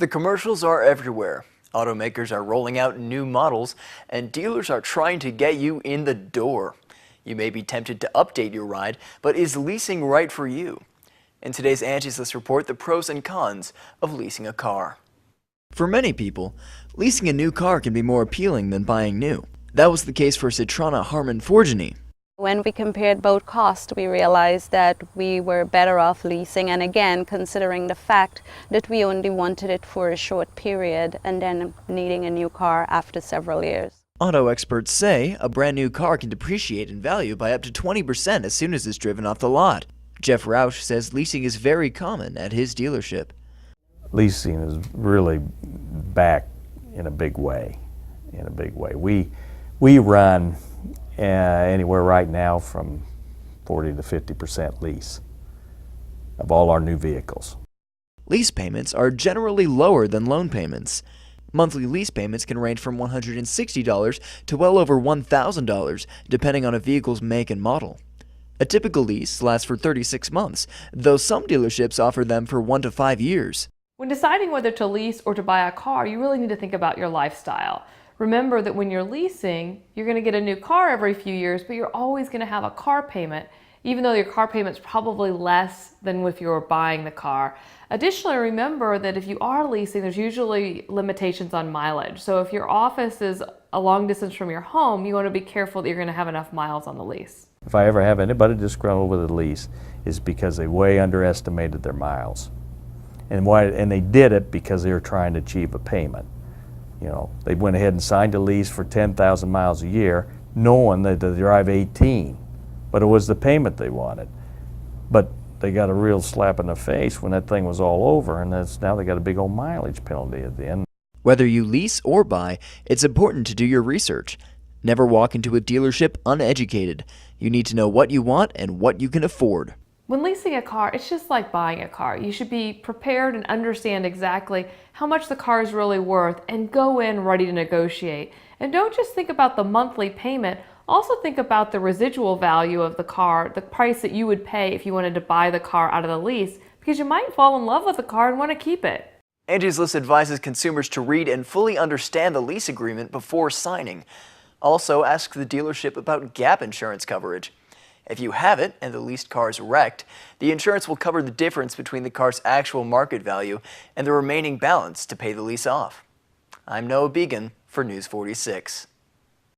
The commercials are everywhere. Automakers are rolling out new models, and dealers are trying to get you in the door. You may be tempted to update your ride, but is leasing right for you? In today's Angie's List report, the pros and cons of leasing a car. For many people, leasing a new car can be more appealing than buying new. That was the case for Citrana Harman Forgini. When we compared both costs, we realized that we were better off leasing, and again, considering the fact that we only wanted it for a short period and then needing a new car after several years. Auto experts say a brand new car can depreciate in value by up to 20% as soon as it's driven off the lot. Jeff Roush says leasing is very common at his dealership. Leasing is really back in a big way. We run anywhere right now from 40 to 50% lease of all our new vehicles. Lease payments are generally lower than loan payments. Monthly lease payments can range from $160 to well over $1,000, depending on a vehicle's make and model. A typical lease lasts for 36 months, though some dealerships offer them for 1 to 5 years. When deciding whether to lease or to buy a car, you really need to think about your lifestyle. Remember that when you're leasing, you're going to get a new car every few years, but you're always going to have a car payment, even though your car payment's probably less than if you were buying the car. Additionally, remember that if you are leasing, there's usually limitations on mileage. So if your office is a long distance from your home, you want to be careful that you're going to have enough miles on the lease. If I ever have anybody disgruntled with a lease, it's because they way underestimated their miles. And they did it because they were trying to achieve a payment. You know, they went ahead and signed a lease for 10,000 miles a year, knowing that they drive 18, but it was the payment they wanted. But they got a real slap in the face when that thing was all over, and now they got a big old mileage penalty at the end. Whether you lease or buy, it's important to do your research. Never walk into a dealership uneducated. You need to know what you want and what you can afford. When leasing a car, it's just like buying a car. You should be prepared and understand exactly how much the car is really worth and go in ready to negotiate. And don't just think about the monthly payment, also think about the residual value of the car, the price that you would pay if you wanted to buy the car out of the lease, because you might fall in love with the car and want to keep it. Angie's List advises consumers to read and fully understand the lease agreement before signing. Also, ask the dealership about gap insurance coverage. If you have it and the leased car is wrecked, the insurance will cover the difference between the car's actual market value and the remaining balance to pay the lease off. I'm Noah Began for News 46.